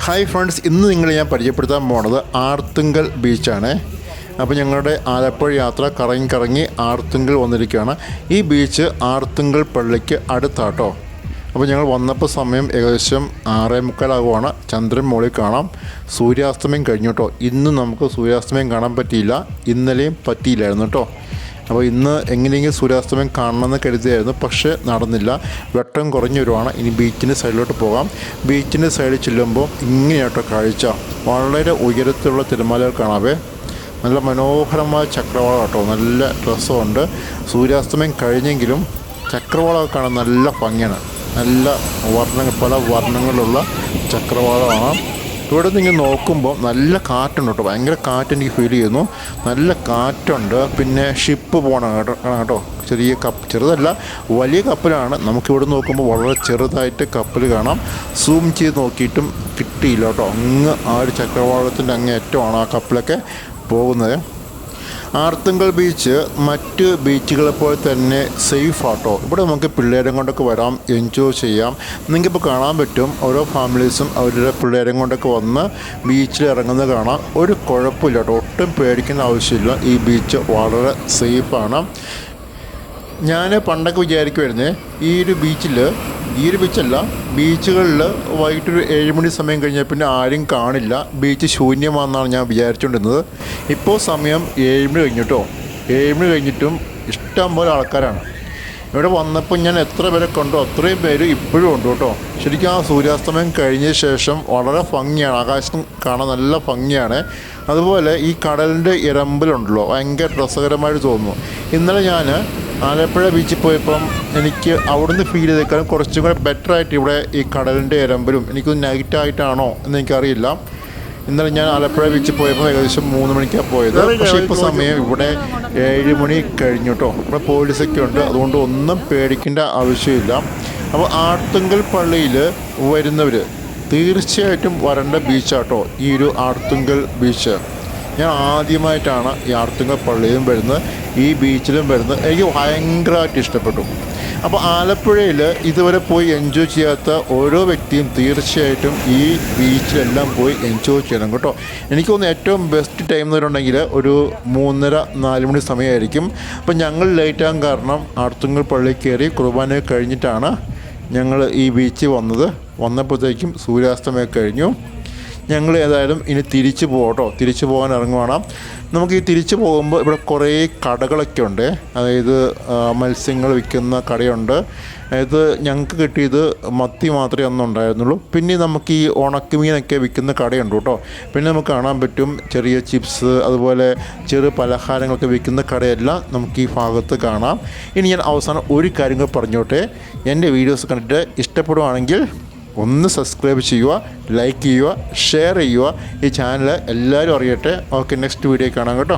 Hi friends, ഇന്ന് നിങ്ങൾ ഞാൻ പരിചയപ്പെടുത്താൻ പോണത് ആർത്തുങ്കൽ ബീച്ചാണ്. അപ്പോൾ ഞങ്ങളുടെ ആലപ്പുഴ യാത്ര കറങ്ങി ആർത്തുങ്കൽ വന്നിരിക്കുകയാണ്. ഈ ബീച്ച് ആർത്തുങ്കൽ പള്ളിക്ക് അടുത്താട്ടോ. അപ്പോൾ ഞങ്ങൾ വന്നപ്പോൾ സമയം ഏകദേശം 6:45 ചന്ദ്രൻ മുകളിൽ കാണാം. സൂര്യാസ്തമയം കഴിഞ്ഞു കേട്ടോ. ഇന്ന് നമുക്ക് സൂര്യാസ്തമയം കാണാൻ പറ്റിയില്ല, ഇന്നലെയും പറ്റിയില്ലായിരുന്നു കേട്ടോ. അപ്പോൾ ഇന്ന് എങ്ങനെയെങ്കിലും സൂര്യാസ്തമയം കാണണമെന്ന് കരുതിയായിരുന്നു, പക്ഷേ നടന്നില്ല. വെട്ടം കുറഞ്ഞു വരുവാണ്. ഇനി ബീച്ചിൻ്റെ സൈഡിലോട്ട് പോകാം. ബീച്ചിൻ്റെ സൈഡിൽ ചെല്ലുമ്പോൾ ഇങ്ങനെയാട്ടോ കാഴ്ച. വളരെ ഉയരത്തിലുള്ള തിരമാലകൾ കാണാവേ. നല്ല മനോഹരമായ ചക്രവാളം കേട്ടോ. നല്ല രസമുണ്ട്. സൂര്യാസ്തമയം കഴിഞ്ഞെങ്കിലും ചക്രവാളമൊക്കെ കാണാൻ നല്ല ഭംഗിയാണ്. നല്ല പല വർണ്ണങ്ങളിലുള്ള ചക്രവാളമാണ്. ഇവിടെ നിന്ന് ഇങ്ങനെ നോക്കുമ്പോൾ നല്ല കാറ്റുണ്ട് കേട്ടോ. ഭയങ്കര കാറ്റ് എനിക്ക് ഫീൽ ചെയ്യുന്നു. നല്ല കാറ്റുണ്ട്. പിന്നെ ഷിപ്പ് പോകണം കേട്ടോ. ചെറിയ ചെറുതല്ല, വലിയ കപ്പലാണ്. നമുക്കിവിടെ നോക്കുമ്പോൾ വളരെ ചെറുതായിട്ട് കപ്പൽ കാണാം. സൂം ചെയ്ത് നോക്കിയിട്ടും കിട്ടിയില്ല കേട്ടോ. അങ്ങ് ആ ഒരു ചക്രവാളത്തിൻ്റെ അങ്ങേറ്റമാണ് ആ കപ്പലൊക്കെ പോകുന്നത്. ആർത്തുങ്കൽ ബീച്ച് മറ്റ് ബീച്ചുകളെപ്പോലെ തന്നെ സേഫ് ആട്ടോ. ഇവിടെ നമുക്ക് പിള്ളേരെ കൊണ്ടൊക്കെ വരാം, എൻജോയ് ചെയ്യാം. നിങ്ങൾക്കിപ്പോൾ കാണാൻ പറ്റും ഓരോ ഫാമിലീസും അവരുടെ പിള്ളേരെ കൊണ്ടൊക്കെ വന്ന് ബീച്ചിൽ ഇറങ്ങുന്നത് കാണാം. ഒരു കുഴപ്പമില്ല കേട്ടോ. ഒട്ടും പേടിക്കേണ്ട ആവശ്യമില്ല. ഈ ബീച്ച് വളരെ സേഫാണ്. ഞാൻ പണ്ടൊക്കെ വിചാരിക്കുമായിരുന്നേ ഈ ഒരു ബീച്ചല്ല, ബീച്ചുകളിൽ വൈകിട്ടൊരു 7 മണി സമയം കഴിഞ്ഞാൽ പിന്നെ ആരും കാണില്ല, ബീച്ച് ശൂന്യമാണെന്നാണ് ഞാൻ വിചാരിച്ചുകൊണ്ടിരുന്നത്. ഇപ്പോൾ സമയം 7 മണി കഴിഞ്ഞിട്ടോ. 7 മണി കഴിഞ്ഞിട്ടും ഇഷ്ടം പോലെ ആൾക്കാരാണ്. ഇവിടെ വന്നപ്പോൾ ഞാൻ എത്ര പേരെ കണ്ടോ അത്രയും പേര് ഇപ്പോഴും ഉണ്ട് കേട്ടോ. ശരിക്കും ആ സൂര്യാസ്തമയം കഴിഞ്ഞ ശേഷം വളരെ ഭംഗിയാണ്. ആകാശം കാണാൻ നല്ല ഭംഗിയാണ്. അതുപോലെ ഈ കടലിൻ്റെ ഇരമ്പലുണ്ടല്ലോ, ഭയങ്കര രസകരമായിട്ട് തോന്നുന്നു. ഇന്നലെ ഞാൻ ആലപ്പുഴ ബീച്ചിൽ പോയപ്പം എനിക്ക് അവിടുന്ന് ഫീൽ ചെയ്തേക്കാളും കുറച്ചും കൂടെ ബെറ്ററായിട്ട് ഇവിടെ ഈ കടലിൻ്റെ ഇരമ്പലും എനിക്കൊന്ന് നൈറ്റായിട്ടാണോ എന്ന് എനിക്കറിയില്ല. ഇന്നലെ ഞാൻ ആലപ്പുഴ ബീച്ചിൽ പോയപ്പോൾ ഏകദേശം 3 മണിക്കാണ് പോയത്. പക്ഷേ ഇപ്പോൾ സമയം ഇവിടെ 7 മണി കഴിഞ്ഞു കേട്ടോ. ഇവിടെ പോലീസൊക്കെ ഉണ്ട്, അതുകൊണ്ട് ഒന്നും പേടിക്കേണ്ട ആവശ്യമില്ല. അപ്പോൾ ആർത്തുങ്കൽ പള്ളിയിൽ വരുന്നവർ തീർച്ചയായിട്ടും വരേണ്ട ബീച്ചാട്ടോ ഈ ഒരു ആർത്തുങ്കൽ ബീച്ച്. ഞാൻ ആദ്യമായിട്ടാണ് ഈ ആർത്തുങ്കൽ പള്ളിയിലും വരുന്നത്, ഈ ബീച്ചിലും വരുന്നത്. എനിക്ക് ഭയങ്കരമായിട്ട് ഇഷ്ടപ്പെട്ടു. അപ്പോൾ ആലപ്പുഴയിൽ ഇതുവരെ പോയി എൻജോയ് ചെയ്യാത്ത ഓരോ വ്യക്തിയും തീർച്ചയായിട്ടും ഈ ബീച്ചിലെല്ലാം പോയി എൻജോയ് ചെയ്യണം കേട്ടോ. എനിക്ക് തോന്നുന്നു ഏറ്റവും ബെസ്റ്റ് ടൈം എന്ന് പറഞ്ഞിട്ടുണ്ടെങ്കിൽ ഒരു 3:30-4 മണി സമയമായിരിക്കും. അപ്പം ഞങ്ങൾ ലേറ്റാകാൻ കാരണം ആർത്തുങ്കൽ പള്ളി കയറി കുർബാന കഴിഞ്ഞിട്ടാണ് ഞങ്ങൾ ഈ ബീച്ചിൽ വന്നപ്പോഴത്തേക്കും സൂര്യാസ്തമയം കഴിഞ്ഞു. ഞങ്ങൾ ഏതായാലും ഇനി തിരിച്ചു പോകട്ടോ. തിരിച്ചു പോകാൻ ഇറങ്ങുവാണ്. നമുക്ക് ഈ തിരിച്ചു പോകുമ്പോൾ ഇവിടെ കുറേ കടകളൊക്കെ ഉണ്ട്. അതായത് മത്സ്യങ്ങൾ വിൽക്കുന്ന കടയുണ്ട്. അതായത് ഞങ്ങൾക്ക് കിട്ടിയത് മത്തി മാത്രമേ ഒന്നും ഉണ്ടായിരുന്നുള്ളൂ. പിന്നെ നമുക്ക് ഈ ഉണക്കമീനൊക്കെ വിൽക്കുന്ന കടയുണ്ട് കേട്ടോ. പിന്നെ നമുക്ക് കാണാൻ പറ്റും ചെറിയ ചിപ്സ്, അതുപോലെ ചെറു പലഹാരങ്ങളൊക്കെ വിൽക്കുന്ന കടയെല്ലാം നമുക്ക് ഈ ഭാഗത്ത് കാണാം. ഇനി ഞാൻ അവസാനം ഒരു കാര്യം കൂടി പറഞ്ഞോട്ടെ. എൻ്റെ വീഡിയോസ് കണ്ടിട്ട് ഇഷ്ടപ്പെടുവാണെങ്കിൽ ഒന്ന് സബ്സ്ക്രൈബ് ചെയ്യുക, ലൈക്ക് ചെയ്യുക, ഷെയർ ചെയ്യുക. ഈ ചാനൽ എല്ലാവരും അറിയട്ടെ. ഓക്കെ, നെക്സ്റ്റ് വീഡിയോ കാണാം കേട്ടോ.